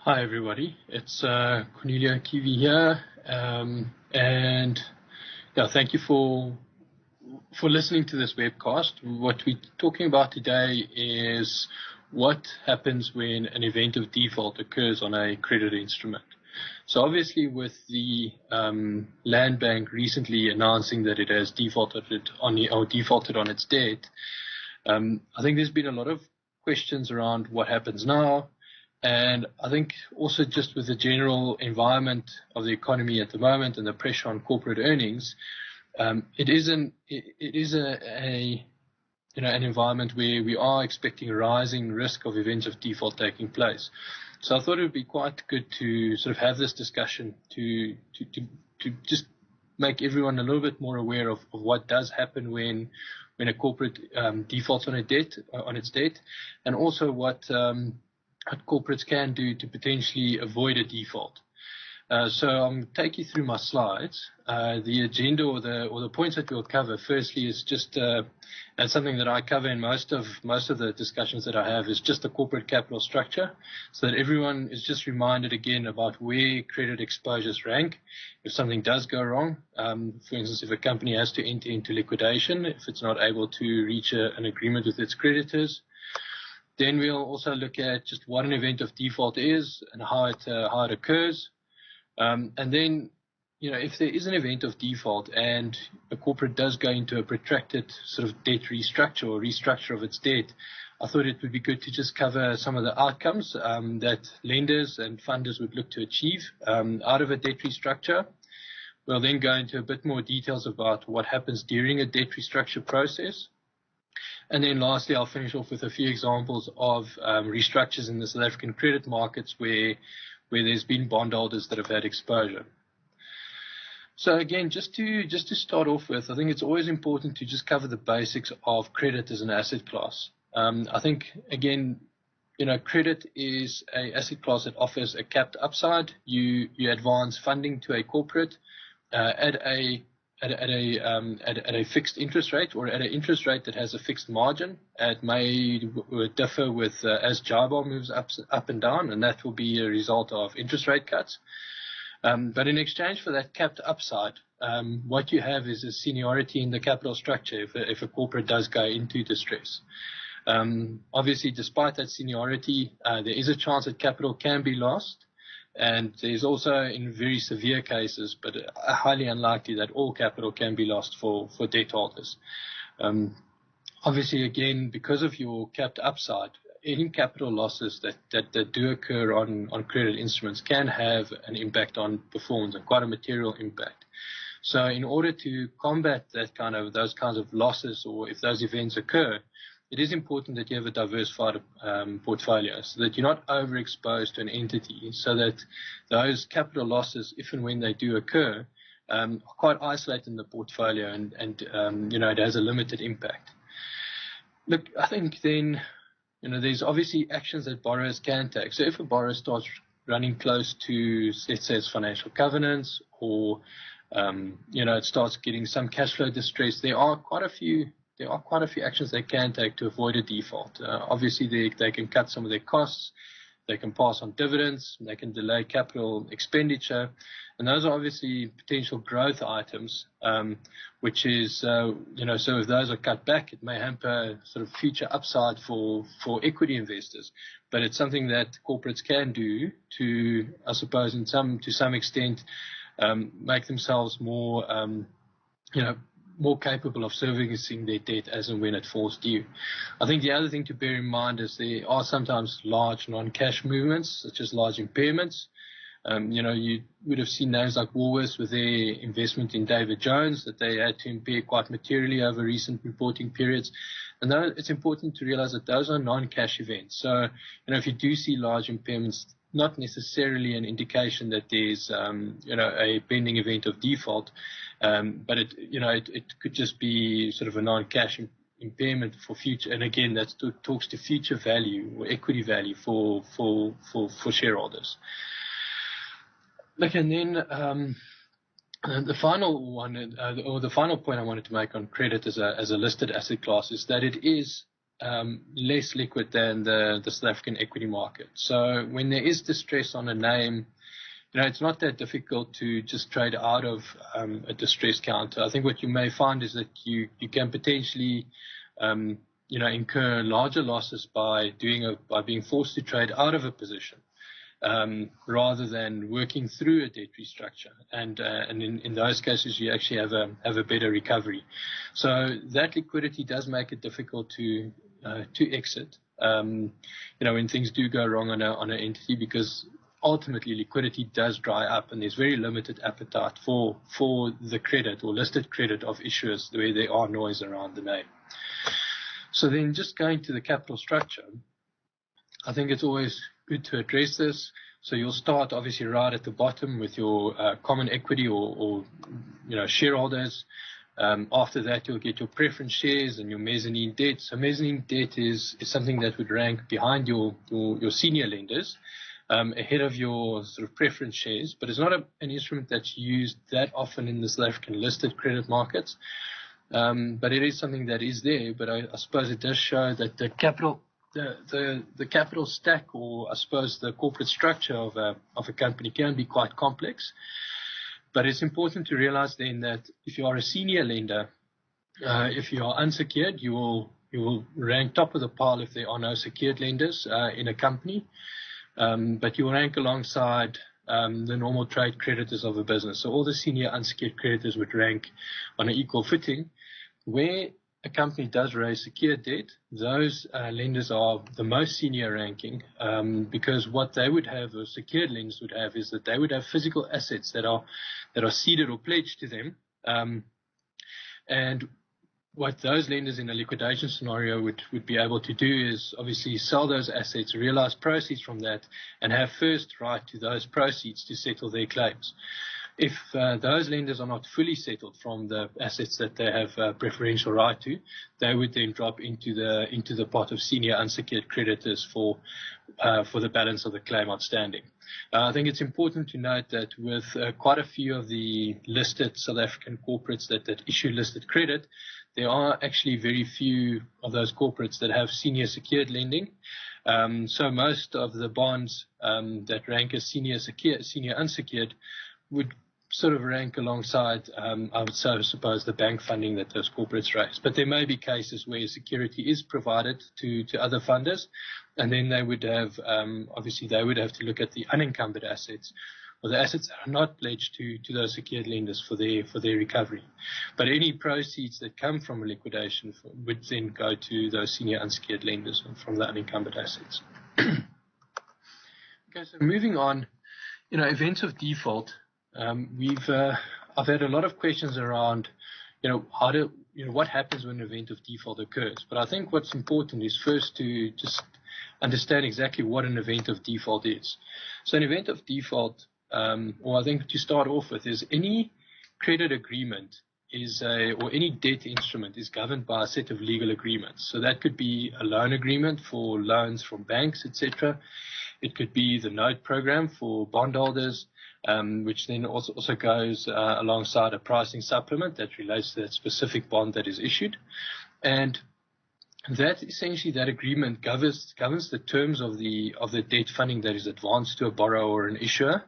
Hi everybody, it's Corneleo Keevy here, and yeah, thank you for listening to this webcast. What we're talking about today is what happens when an event of default occurs on a credit instrument. So obviously, with the Land Bank recently announcing that it has defaulted on its debt, I think there's been a lot of questions around what happens now. And I think also just with the general environment of the economy at the moment and the pressure on corporate earnings, it is an environment where we are expecting a rising risk of events of default taking place. So I thought it would be quite good to sort of have this discussion to just make everyone a little bit more aware of what does happen when a corporate defaults on its debt, and also what corporates can do to potentially avoid a default. So I'm going to take you through my slides. The agenda or the points that we'll cover firstly is just and something that I cover in most of the discussions that I have is just the corporate capital structure, so that everyone is just reminded again about where credit exposures rank if something does go wrong. For instance, if a company has to enter into liquidation, if it's not able to reach an agreement with its creditors. Then we'll also look at just what an event of default is and how it occurs. And then, if there is an event of default and a corporate does go into a protracted sort of debt restructure or restructure of its debt, I thought it would be good to just cover some of the outcomes that lenders and funders would look to achieve out of a debt restructure. We'll then go into a bit more details about what happens during a debt restructure process. And then lastly, I'll finish off with a few examples of restructures in the South African credit markets where there's been bondholders that have had exposure. So again, just to start off with, I think it's always important to just cover the basics of credit as an asset class. I think, again, credit is an asset class that offers a capped upside. You advance funding to a corporate at a fixed interest rate or at an interest rate that has a fixed margin. It may differ with as JIBAR moves up and down, and that will be a result of interest rate cuts. But in exchange for that capped upside, what you have is a seniority in the capital structure if a corporate does go into distress. Obviously, despite that seniority, there is a chance that capital can be lost. And there's also, in very severe cases, but highly unlikely, that all capital can be lost for debt holders. Obviously, again, because of your capped upside, any capital losses that do occur on credit instruments can have an impact on performance, and quite a material impact. So in order to combat those kinds of losses, or if those events occur, it is important that you have a diversified portfolio so that you're not overexposed to an entity, so that those capital losses, if and when they do occur, are quite isolated in the portfolio and it has a limited impact. Look, I think then, there's obviously actions that borrowers can take. So if a borrower starts running close to, let's say, its financial covenants, or it starts getting some cash flow distress, there are quite a few actions they can take to avoid a default. Obviously, they can cut some of their costs, they can pass on dividends, they can delay capital expenditure, and those are obviously potential growth items, which is, so if those are cut back, it may hamper sort of future upside for equity investors. But it's something that corporates can do to, I suppose, to some extent, make themselves more, more capable of servicing their debt as and when it falls due. I think the other thing to bear in mind is there are sometimes large non-cash movements, such as large impairments. You would have seen names like Woolworths with their investment in David Jones that they had to impair quite materially over recent reporting periods. And it's important to realize that those are non-cash events. So, if you do see large impairments, not necessarily an indication that there's, a pending event of default, but it could just be sort of a non-cash impairment for future. And again, that talks to future value or equity value for shareholders. Look, and then the final one, or the final point I wanted to make on credit as a listed asset class, is that it is less liquid than the South African equity market. So when there is distress on a name, it's not that difficult to just trade out of a distress counter. I think what you may find is that you can potentially incur larger losses by being forced to trade out of a position rather than working through a debt restructure. And in those cases, you actually have a better recovery. So that liquidity does make it difficult to exit. When things do go wrong on an entity, because ultimately liquidity does dry up and there's very limited appetite for the credit or listed credit of issuers where there are noise around the name. So then just going to the capital structure, I think it's always good to address this. So you'll start obviously right at the bottom with your common equity or shareholders. After that, you'll get your preference shares and your mezzanine debt. So mezzanine debt is something that would rank behind your senior lenders, ahead of your sort of preference shares, but it's not an instrument that's used that often in the South African listed credit markets. But it is something that is there. But I suppose it does show that the capital stack, or I suppose the corporate structure of a company, can be quite complex. But it's important to realize then that if you are a senior lender, if you are unsecured, you will rank top of the pile if there are no secured lenders in a company. But you will rank alongside the normal trade creditors of a business. So all the senior unsecured creditors would rank on an equal footing. Where a company does raise secured debt, those lenders are the most senior ranking, because what they would have, or secured lenders would have, is that they would have physical assets that are ceded or pledged to them. And what those lenders in a liquidation scenario would be able to do is obviously sell those assets, realize proceeds from that, and have first right to those proceeds to settle their claims. If those lenders are not fully settled from the assets that they have preferential right to, they would then drop into the pot of senior unsecured creditors for the balance of the claim outstanding. I think it's important to note that with quite a few of the listed South African corporates that issue listed credit, there are actually very few of those corporates that have senior secured lending. So most of the bonds that rank as senior unsecured would sort of rank alongside, I would suppose, the bank funding that those corporates raise. But there may be cases where security is provided to other funders, and then they would have, obviously, they would have to look at the unencumbered assets, or the assets that are not pledged to those secured lenders for their recovery. But any proceeds that come from a liquidation would then go to those senior unsecured lenders from the unencumbered assets. Okay, so moving on, events of default. I've had a lot of questions around, what happens when an event of default occurs. But I think what's important is first to just understand exactly what an event of default is. So an event of default, or I think to start off with, is any credit agreement or any debt instrument is governed by a set of legal agreements. So that could be a loan agreement for loans from banks, etc. It could be the note program for bondholders, which then also goes alongside a pricing supplement that relates to that specific bond that is issued. And that essentially, that agreement governs the terms of the debt funding that is advanced to a borrower or an issuer.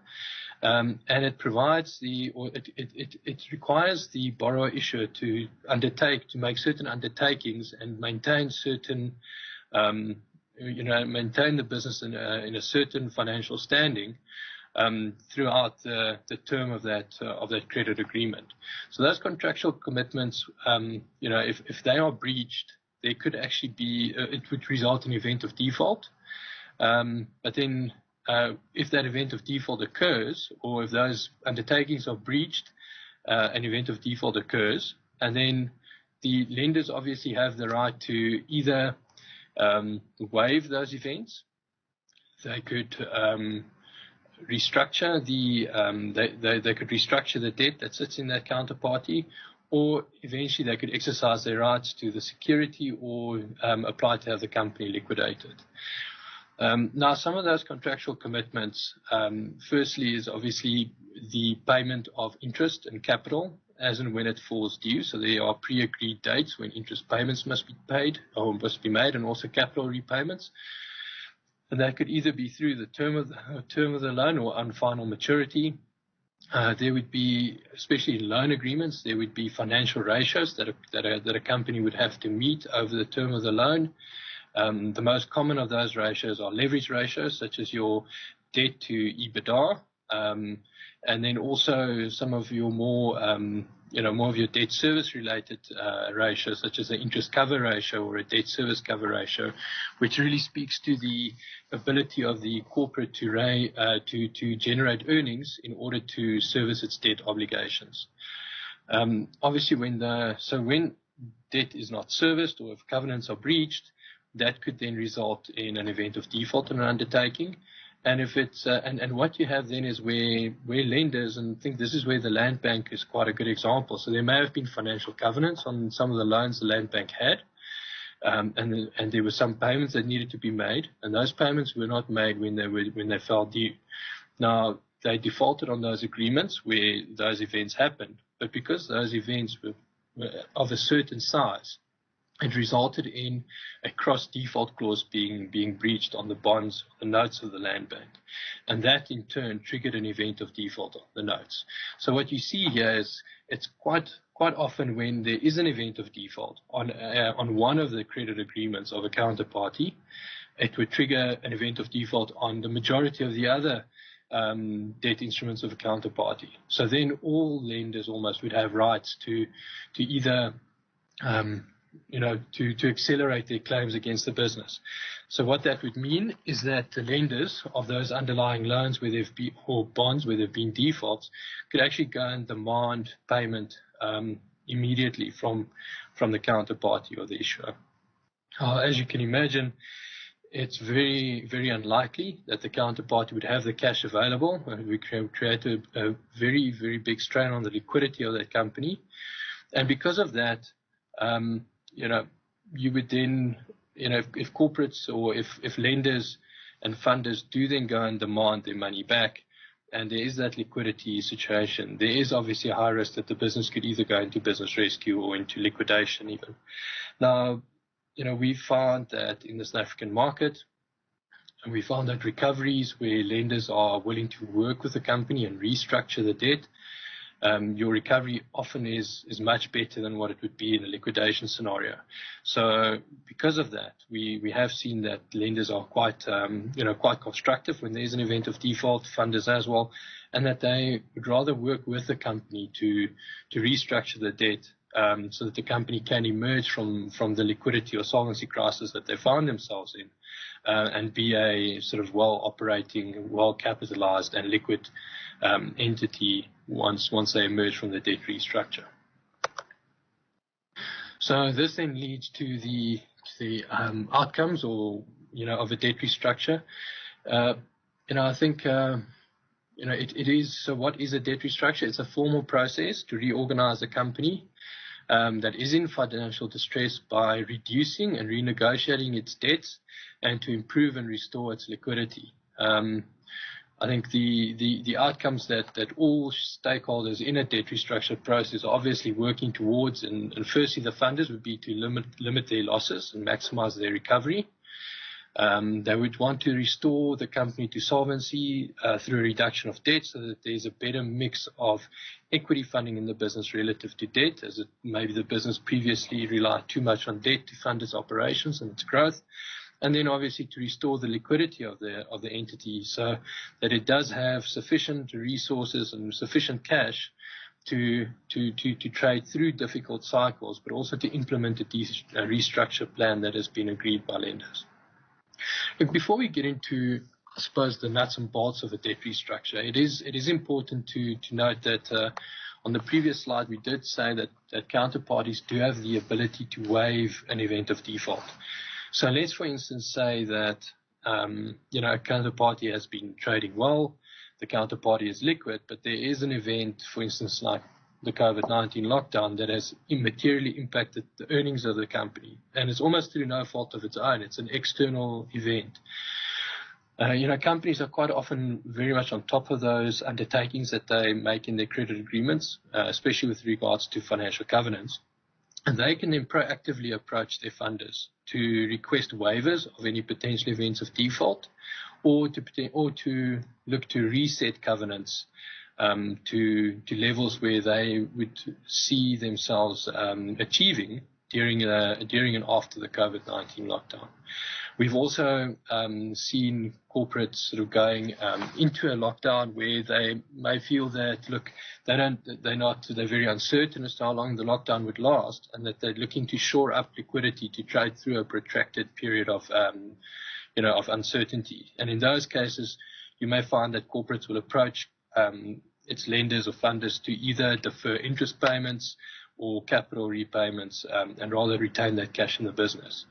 And it provides it requires the borrower issuer to make certain undertakings and maintain certain, maintain the business in a certain financial standing throughout the term of that credit agreement. So those contractual commitments, if they are breached, there could actually be it would result in an event of default. But then if that event of default occurs, or if those undertakings are breached, an event of default occurs, and then the lenders obviously have the right to either waive those events. They could restructure they could restructure the debt that sits in that counterparty, or eventually they could exercise their rights to the security or apply to have the company liquidated. Now, some of those contractual commitments, firstly, is obviously the payment of interest and capital, as and when it falls due. So there are pre-agreed dates when interest payments must be paid or must be made, and also capital repayments. And that could either be through the term of the loan or on final maturity. There would be, especially in loan agreements, there would be financial ratios that a company would have to meet over the term of the loan. The most common of those ratios are leverage ratios, such as your debt to EBITDA, and then also some of your more of your debt service related ratios, such as the interest cover ratio or a debt service cover ratio, which really speaks to the ability of the corporate to generate earnings in order to service its debt obligations. Obviously, when debt is not serviced or if covenants are breached, that could then result in an event of default on an undertaking. And if it's and what you have then is where lenders, and I think this is where the land bank is quite a good example. So there may have been financial covenants on some of the loans the land bank had, and there were some payments that needed to be made, and those payments were not made when they fell due. Now they defaulted on those agreements where those events happened, but because those events were of a certain size, it resulted in a cross-default clause being breached on the bonds, the notes of the land bank. And that, in turn, triggered an event of default on the notes. So what you see here is it's quite often when there is an event of default on one of the credit agreements of a counterparty, it would trigger an event of default on the majority of the other debt instruments of a counterparty. So then all lenders almost would have rights to either to accelerate their claims against the business. So what that would mean is that the lenders of those underlying loans or bonds where there have been defaults could actually go and demand payment immediately from the counterparty or the issuer. As you can imagine, it's very, very unlikely that the counterparty would have the cash available. We create a very, very big strain on the liquidity of that company. And because of that, you would then, if corporates or if lenders and funders do then go and demand their money back, and there is that liquidity situation, there is obviously a high risk that the business could either go into business rescue or into liquidation even. Now, we found that in the South African market, and we found that recoveries where lenders are willing to work with the company and restructure the debt, your recovery often is much better than what it would be in a liquidation scenario. So because of that, we have seen that lenders are quite constructive when there is an event of default, funders as well, and that they would rather work with the company to restructure the debt so that the company can emerge from the liquidity or solvency crisis that they found themselves in and be a sort of well-operating, well-capitalized and liquid entity once they emerge from the debt restructure. So this then leads to the outcomes of a debt restructure. I think it is. So what is a debt restructure? It's a formal process to reorganize a company that is in financial distress by reducing and renegotiating its debts and to improve and restore its liquidity. I think the outcomes that all stakeholders in a debt restructure process are obviously working towards, and firstly the funders would be to limit their losses and maximize their recovery. They would want to restore the company to solvency through a reduction of debt so that there's a better mix of equity funding in the business relative to debt, as maybe the business previously relied too much on debt to fund its operations and its growth. And then obviously to restore the liquidity of the entity so that it does have sufficient resources and sufficient cash to trade through difficult cycles, but also to implement a restructure plan that has been agreed by lenders. But before we get into, I suppose, the nuts and bolts of a debt restructure, it is important to note that on the previous slide we did say that counterparties do have the ability to waive an event of default. So let's, for instance, say that a counterparty has been trading well, the counterparty is liquid, but there is an event, for instance, like the COVID-19 lockdown, that has immaterially impacted the earnings of the company, and it's almost through no fault of its own. It's an external event. Companies are quite often very much on top of those undertakings that they make in their credit agreements, especially with regards to financial covenants. And they can then proactively approach their funders to request waivers of any potential events of default, or to look to reset covenants to levels where they would see themselves achieving during and after the COVID-19 lockdown. We've also seen corporates sort of going into a lockdown where they may feel that, look, they're very uncertain as to how long the lockdown would last, and that they're looking to shore up liquidity to trade through a protracted period of uncertainty. And in those cases, you may find that corporates will approach its lenders or funders to either defer interest payments or capital repayments, and rather retain that cash in the business.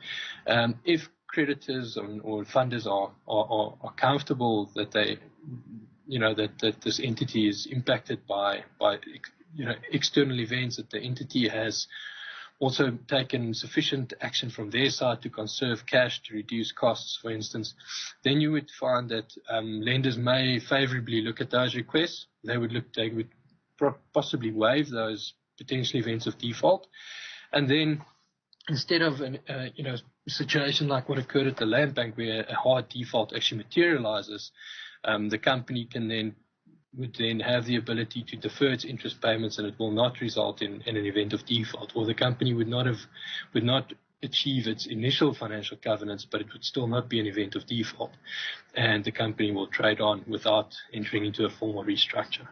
If creditors or funders are comfortable that that this entity is impacted by external events, that the entity has also taken sufficient action from their side to conserve cash, to reduce costs, for instance, then you would find that lenders may favorably look at those requests. They would possibly waive those potential events of default, and then instead of a situation like what occurred at the Land Bank, where a hard default actually materializes, the company would then have the ability to defer its interest payments, and it will not result in an event of default. Or the company would not achieve its initial financial covenants, but it would still not be an event of default, and the company will trade on without entering into a formal restructure.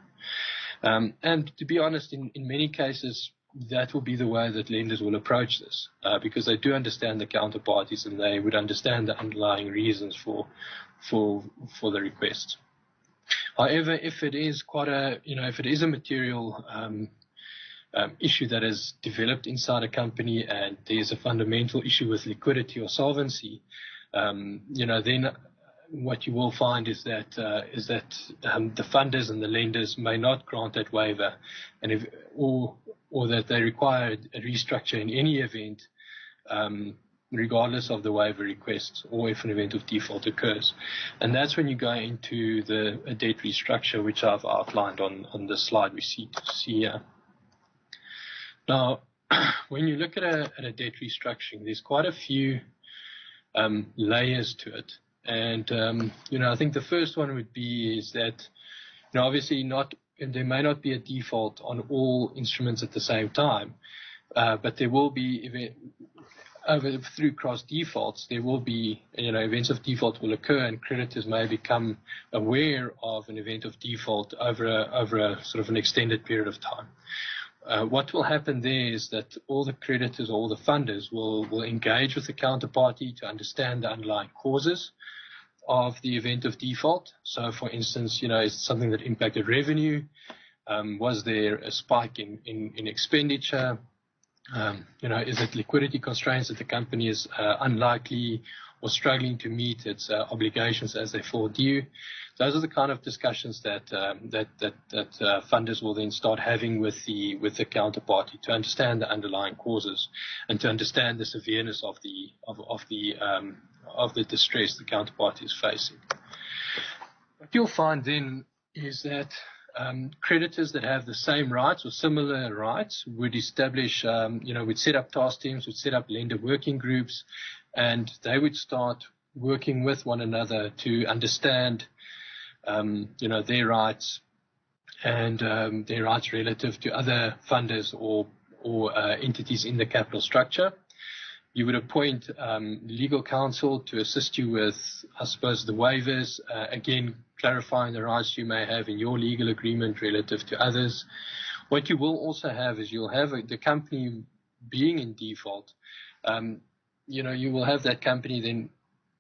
And to be honest, in many cases, that will be the way that lenders will approach this, because they do understand the counterparties, and they would understand the underlying reasons for the requests. However, if it is if it is a material issue that is developed inside a company, and there's a fundamental issue with liquidity or solvency, then what you will find is that the funders and the lenders may not grant that waiver, and or that they require a restructure in any event, regardless of the waiver requests, or if an event of default occurs. And that's when you go into a debt restructure, which I've outlined on the slide we see here. Now, when you look at a debt restructuring, there's quite a few layers to it. And, I think the first one would be is that, obviously there may not be a default on all instruments at the same time, but there will be, through cross defaults, there will be, events of default will occur, and creditors may become aware of an event of default over a sort of an extended period of time. What will happen there is that all the creditors, all the funders will engage with the counterparty to understand the underlying causes of the event of default. So, for instance, is it something that impacted revenue? Was there a spike in expenditure? Is it liquidity constraints that the company is unlikely or struggling to meet its obligations as they fall due? Those are the kind of discussions that funders will then start having with the counterparty to understand the underlying causes and to understand the severeness of the distress the counterparty is facing. What you'll find then is that creditors that have the same rights or similar rights would establish, would set up task teams, would set up lender working groups, and they would start working with one another to understand, their rights and their rights relative to other funders or entities in the capital structure. You would appoint legal counsel to assist you with, I suppose, the waivers, again, clarifying the rights you may have in your legal agreement relative to others. What you will also have is you'll have the company being in default. You will have that company then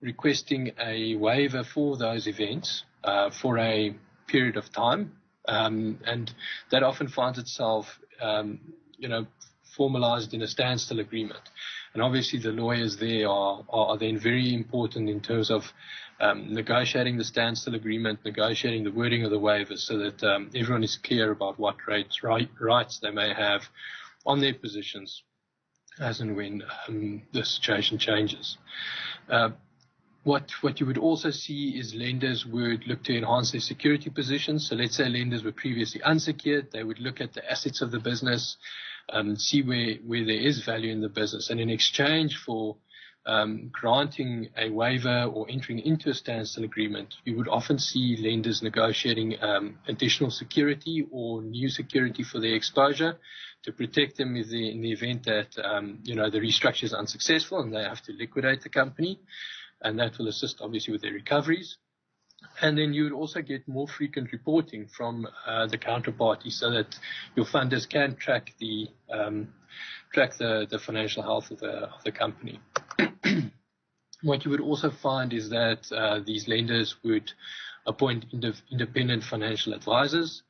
requesting a waiver for those events for a period of time, and that often finds itself, formalized in a standstill agreement. And obviously the lawyers there are then very important in terms of negotiating the standstill agreement, negotiating the wording of the waivers, so that everyone is clear about what rights they may have on their positions as and when the situation changes. What you would also see is lenders would look to enhance their security positions. So let's say lenders were previously unsecured. They would look at the assets of the business, see where there is value in the business. And in exchange for granting a waiver or entering into a standstill agreement, you would often see lenders negotiating additional security or new security for their exposure to protect them in the event that the restructure is unsuccessful and they have to liquidate the company. And that will assist, obviously, with their recoveries. And then you would also get more frequent reporting from the counterparty so that your funders can track the financial health of the company. What you would also find is that these lenders would appoint independent financial advisors,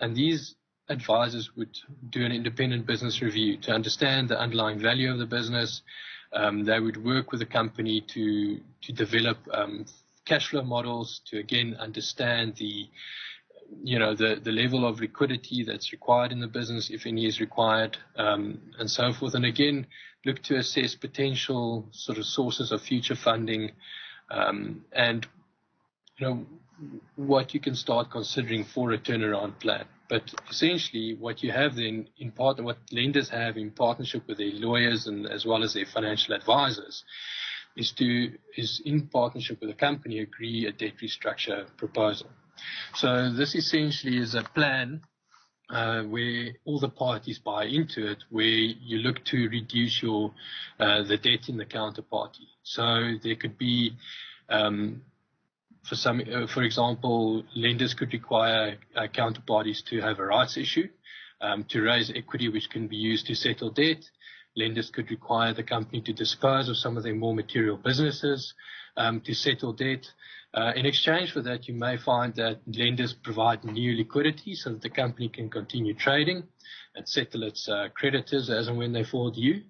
and these advisors would do an independent business review to understand the underlying value of the business. They would work with the company to develop cash flow models to again understand the level of liquidity that's required in the business, if any is required, and so forth. And again, look to assess potential sort of sources of future funding, and what you can start considering for a turnaround plan. But essentially, what you have then what lenders have in partnership with their lawyers and as well as their financial advisors is in partnership with the company agree a debt restructure proposal. So this essentially is a plan where all the parties buy into it, where you look to reduce the debt in the counterparty. So there could be for example, lenders could require counterparties to have a rights issue to raise equity which can be used to settle debt. Lenders could require the company to dispose of some of their more material businesses to settle debt. In exchange for that, you may find that lenders provide new liquidity so that the company can continue trading and settle its creditors as and when they fall due.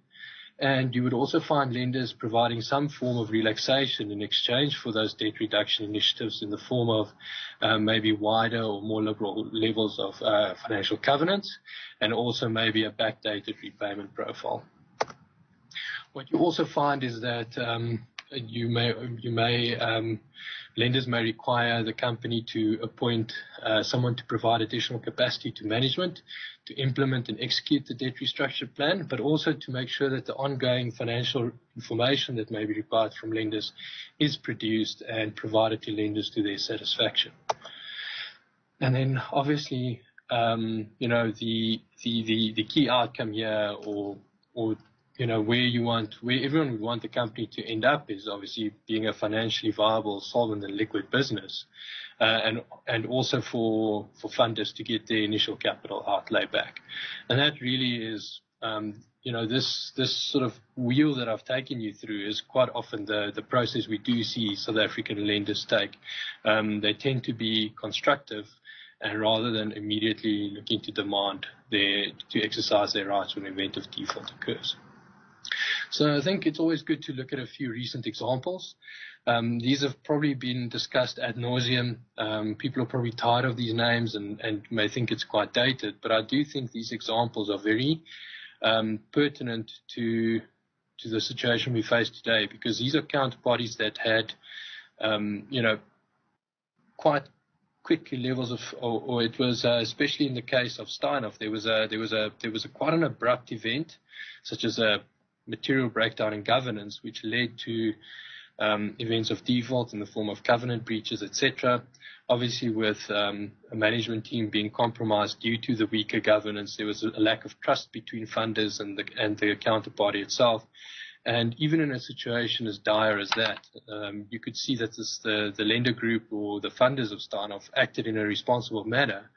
And you would also find lenders providing some form of relaxation in exchange for those debt reduction initiatives in the form of maybe wider or more liberal levels of financial covenants, and also maybe a backdated repayment profile. What you also find is that lenders may require the company to appoint someone to provide additional capacity to management to implement and execute the debt restructure plan, but also to make sure that the ongoing financial information that may be required from lenders is produced and provided to lenders to their satisfaction. And then obviously, the key outcome here or where everyone would want the company to end up is obviously being a financially viable, solvent and liquid business, and also for funders to get their initial capital outlay back. And that really is, this sort of wheel that I've taken you through is quite often the process we do see South African lenders take. They tend to be constructive, and rather than immediately looking to demand to exercise their rights when an event of default occurs. So I think it's always good to look at a few recent examples. These have probably been discussed ad nauseum. People are probably tired of these names and may think it's quite dated, but I do think these examples are very pertinent to the situation we face today, because these are counterparties that had, quite quick levels of, or it was especially in the case of Steinhoff, there was quite an abrupt event, such as a material breakdown in governance, which led to events of default in the form of covenant breaches, etc. Obviously, with a management team being compromised due to the weaker governance, there was a lack of trust between funders and the counterparty itself. And even in a situation as dire as that, you could see that the lender group or the funders of Steinhoff acted in a responsible manner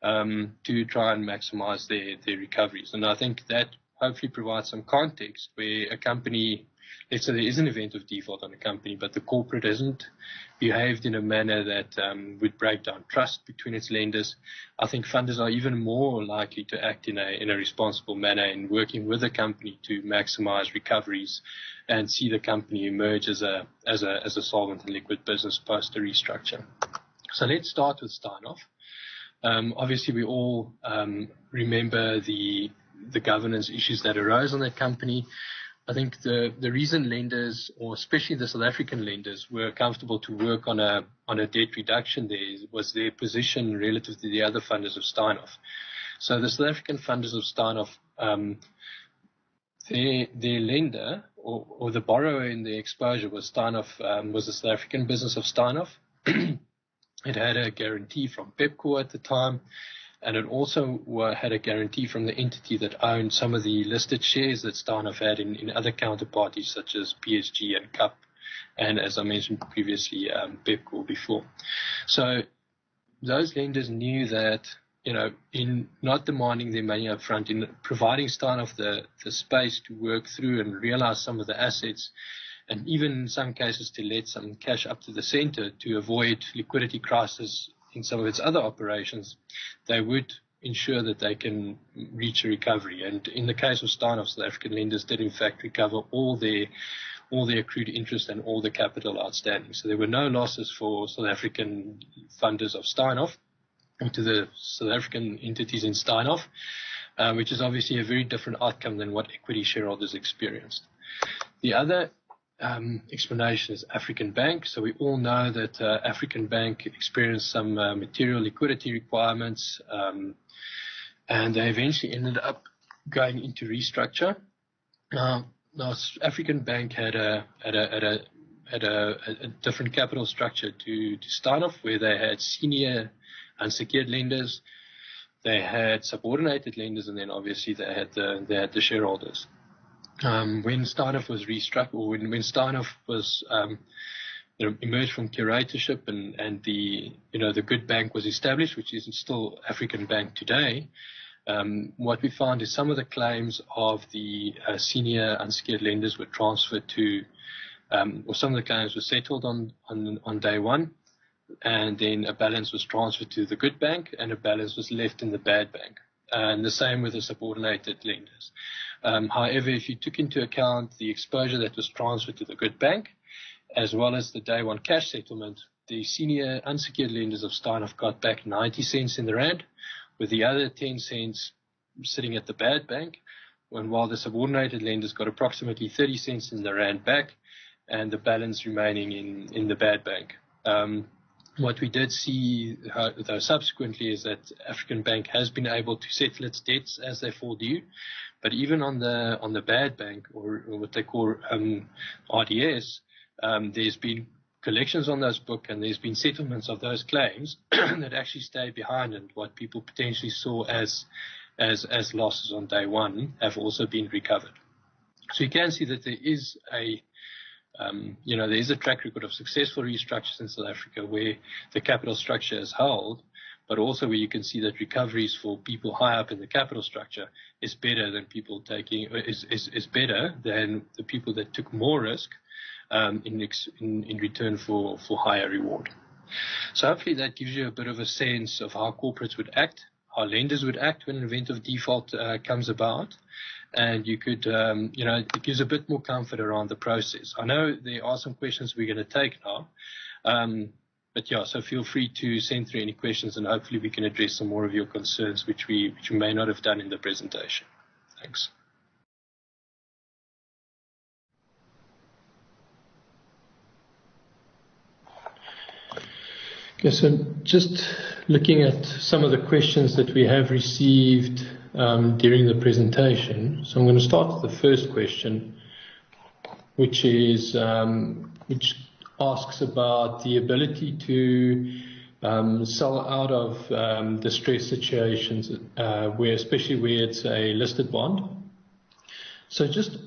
to try and maximize their recoveries. And I think that hopefully provides some context where a company, let's say there is an event of default on a company, but the corporate hasn't behaved in a manner that would break down trust between its lenders. I think funders are even more likely to act in a responsible manner in working with the company to maximize recoveries and see the company emerge as a solvent and liquid business post the restructure. So let's start with Steinhoff. Obviously, we all remember the governance issues that arose on that company. I think the reason lenders, or especially the South African lenders, were comfortable to work on a debt reduction there was their position relative to the other funders of Steinhoff. So the South African funders of Steinhoff, their lender or the borrower in the exposure was Steinhoff, was the South African business of Steinhoff. It had a guarantee from Pepco at the time, and it also had a guarantee from the entity that owned some of the listed shares that Steinhoff had in other counterparties such as PSG and CUP, and as I mentioned previously, Pepco before. So those lenders knew that, in not demanding their money up front, in providing Steinhoff the space to work through and realize some of the assets, and even in some cases to let some cash up to the center to avoid liquidity crisis in some of its other operations, they would ensure that they can reach a recovery. And in the case of Steinhoff, South African lenders did in fact recover all their accrued interest and all the capital outstanding. So there were no losses for South African funders of Steinhoff or to the South African entities in Steinhoff, which is obviously a very different outcome than what equity shareholders experienced. The other explanation is African Bank. So we all know that African Bank experienced some material liquidity requirements, and they eventually ended up going into restructure. Now African Bank had a different capital structure to Steinhoff, where they had senior unsecured lenders, they had subordinated lenders, and then obviously they had the shareholders. When Steinhoff was restructured, or when Steinhoff was emerged from curatorship and the Good Bank was established, which is still African Bank today, what we found is some of the claims of the senior unsecured lenders were transferred to, or some of the claims were settled on day one, and then a balance was transferred to the Good Bank and a balance was left in the Bad Bank. And the same with the subordinated lenders. However, if you took into account the exposure that was transferred to the Good Bank, as well as the day one cash settlement, the senior unsecured lenders of Steinhoff got back 90 cents in the rand, with the other 10 cents sitting at the Bad Bank, and while the subordinated lenders got approximately 30 cents in the rand back, and the balance remaining in the Bad Bank. What we did see, though, subsequently, is that African Bank has been able to settle its debts as they fall due, but even on the Bad Bank, or what they call RDS, there's been collections on those books, and there's been settlements of those claims that actually stayed behind, and what people potentially saw as losses on day one have also been recovered. So you can see that there is there is a track record of successful restructures in South Africa where the capital structure is held, but also where you can see that recoveries for people high up in the capital structure is better than is better than the people that took more risk in return for higher reward. So hopefully that gives you a bit of a sense of how corporates would act, how lenders would act when an event of default comes about. And you could, it gives a bit more comfort around the process. I know there are some questions we're going to take now, but yeah, so feel free to send through any questions, and hopefully we can address some more of your concerns, which we may not have done in the presentation. Thanks. Okay, so just looking at some of the questions that we have received during the presentation. So I'm going to start with the first question, which which asks about the ability to sell out of distress situations, especially where it's a listed bond. So just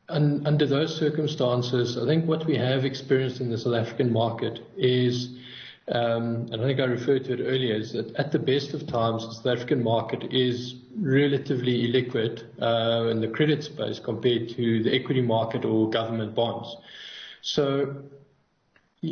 under those circumstances, I think what we have experienced in the South African market is, and I think I referred to it earlier, is that at the best of times, the South African market is relatively illiquid in the credit space compared to the equity market or government bonds. So, I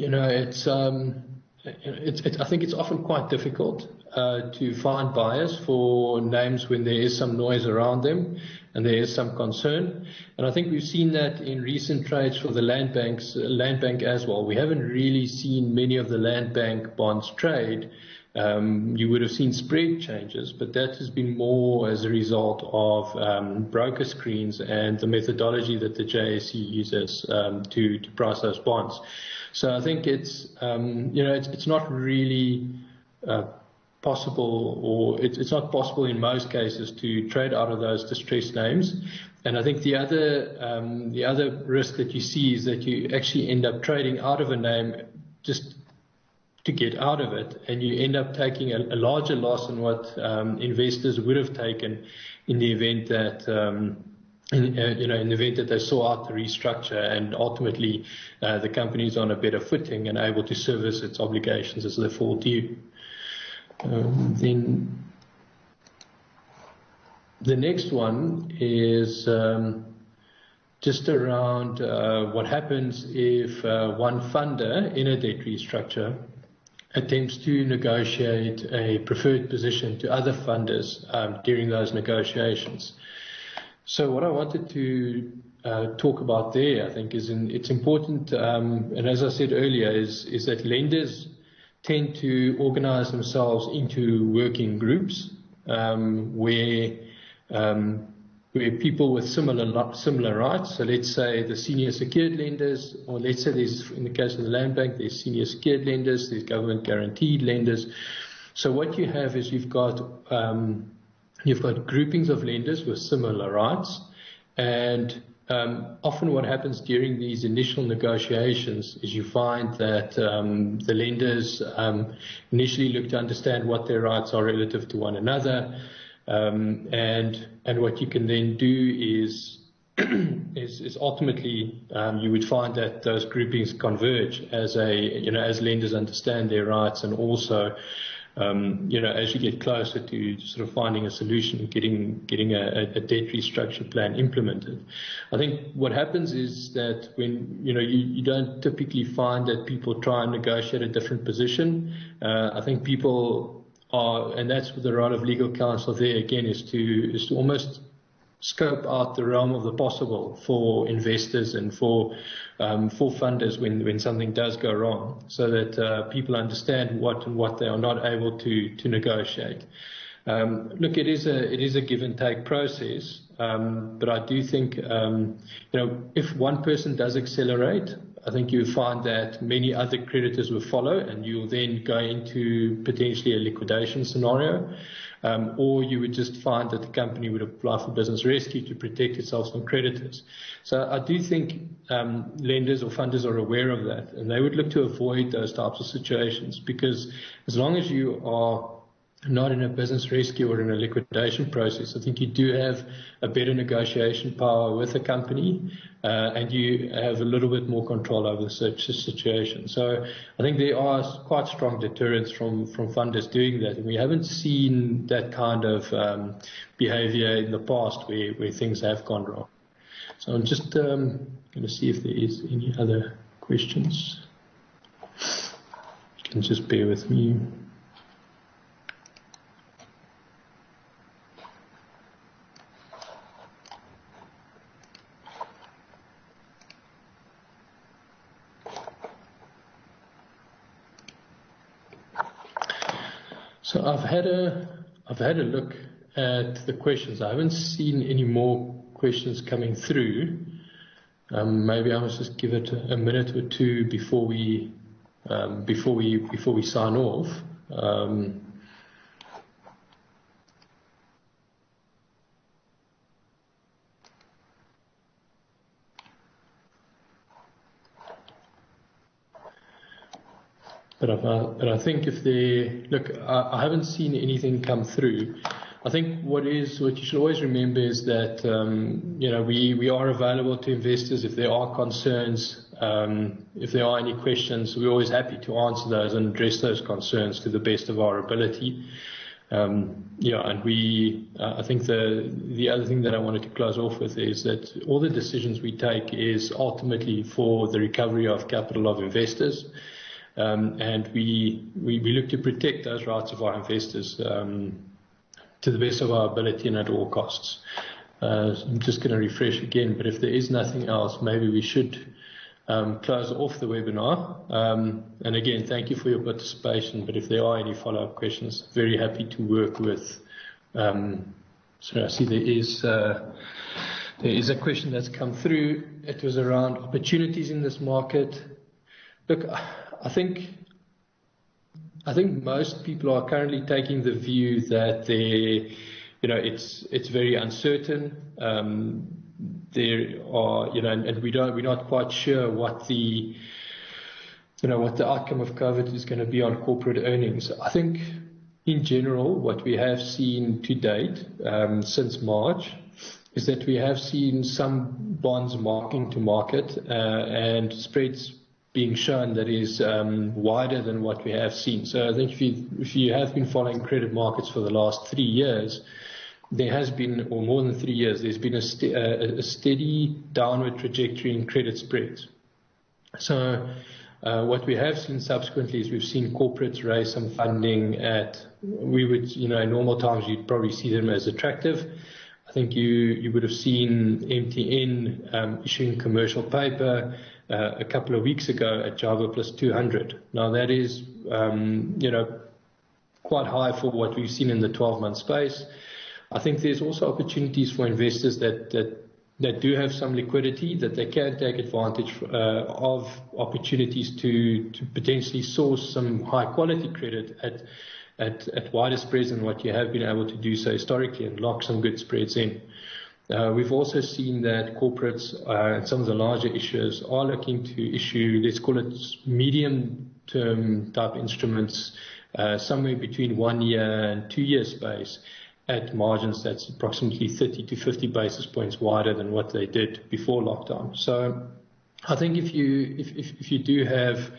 think it's often quite difficult to find buyers for names when there is some noise around them and there is some concern. And I think we've seen that in recent trades for the land bank as well. We haven't really seen many of the land bank bonds trade you would have seen spread changes, but that has been more as a result of broker screens and the methodology that the JSE uses to price those bonds. So I think it's it's not really possible, or it's not possible in most cases to trade out of those distressed names. And I think the other risk that you see is that you actually end up trading out of a name just to get out of it, and you end up taking a larger loss than what investors would have taken in the event that in the event that they saw out the restructure, and ultimately the company is on a better footing and able to service its obligations as they fall due. Then the next one is just around what happens if one funder in a debt restructure attempts to negotiate a preferred position to other funders during those negotiations. So what I wanted to talk about there, I think, it's important, and as I said earlier, is that lenders tend to organize themselves into working groups where people with similar rights. So let's say the senior secured lenders, or let's say there's, in the case of the Land Bank, there's senior secured lenders, there's government guaranteed lenders. So what you have is you've got groupings of lenders with similar rights, and often what happens during these initial negotiations is you find that the lenders initially look to understand what their rights are relative to one another. And what you can then do is ultimately you would find that those groupings converge as lenders understand their rights, and also as you get closer to sort of finding a solution and getting a debt restructure plan implemented. I think what happens is that when you don't typically find that people try and negotiate a different position. I think people are, and that's the role of legal counsel there again, is to almost scope out the realm of the possible for investors and for funders when something does go wrong, so that people understand what they are not able to negotiate. Look, it is a give and take process, but I do think if one person does accelerate, I think you find that many other creditors will follow, and you'll then go into potentially a liquidation scenario, or you would just find that the company would apply for business rescue to protect itself from creditors. So I do think lenders or funders are aware of that, and they would look to avoid those types of situations, because as long as you are not in a business rescue or in a liquidation process, I think you do have a better negotiation power with the company, and you have a little bit more control over such a situation. So I think there are quite strong deterrents from funders doing that, and we haven't seen that kind of behavior in the past where things have gone wrong. So I'm just going to see if there is any other questions. You can just bear with me. So I've had a look at the questions. I haven't seen any more questions coming through. Maybe I must just give it a minute or two before we sign off. But I think I haven't seen anything come through. I think what you should always remember is that we are available to investors if there are concerns, if there are any questions. We're always happy to answer those and address those concerns to the best of our ability. And I think the other thing that I wanted to close off with is that all the decisions we take is ultimately for the recovery of capital of investors. And we look to protect those rights of our investors to the best of our ability and at all costs. I'm just going to refresh again, but if there is nothing else, maybe we should close off the webinar. And again, thank you for your participation. But if there are any follow-up questions, very happy to work with. So I see there is a question that's come through. It was around opportunities in this market. Look, I think most people are currently taking the view that it's very uncertain. There are, and we're not quite sure what the outcome of COVID is going to be on corporate earnings. I think in general, what we have seen to date since March is that we have seen some bonds marking to market and spreads being shown that is wider than what we have seen. So I think if you have been following credit markets for the last 3 years, there has been, or more than 3 years, there's been a steady downward trajectory in credit spreads. So what we have seen subsequently is we've seen corporates raise some funding at, in normal times you'd probably see them as attractive. I think you would have seen MTN issuing commercial paper a couple of weeks ago at Java plus 200. Now that is, quite high for what we've seen in the 12-month space. I think there's also opportunities for investors that do have some liquidity, that they can take advantage of opportunities to potentially source some high quality credit at wider spreads than what you have been able to do so historically and lock some good spreads in. We've also seen that corporates and some of the larger issuers are looking to issue, let's call it medium-term type instruments, somewhere between 1 year and 2 year space, at margins that's approximately 30 to 50 basis points wider than what they did before lockdown. So I think if you do have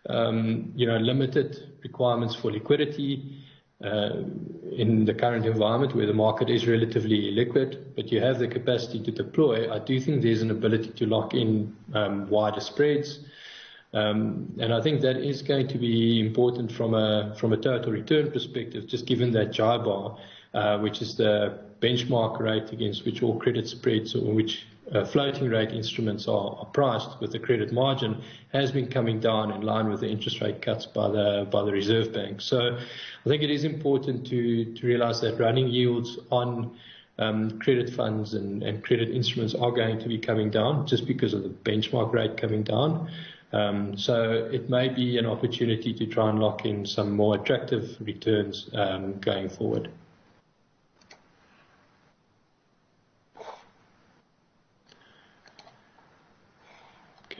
limited requirements for liquidity in the current environment where the market is relatively illiquid, but you have the capacity to deploy, I do think there's an ability to lock in wider spreads. And I think that is going to be important from a total return perspective, just given that JIBAR, which is the benchmark rate against which all credit spreads or which floating rate instruments are priced with the credit margin, has been coming down in line with the interest rate cuts by the Reserve Bank. So I think it is important to realize that running yields on credit funds and credit instruments are going to be coming down just because of the benchmark rate coming down. So it may be an opportunity to try and lock in some more attractive returns going forward.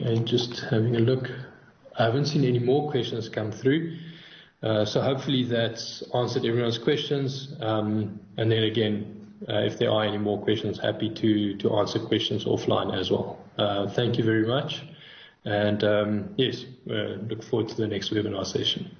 Okay, just having a look. I haven't seen any more questions come through. So hopefully that's answered everyone's questions. And then again, if there are any more questions, happy to answer questions offline as well. Thank you very much. And yes, look forward to the next webinar session.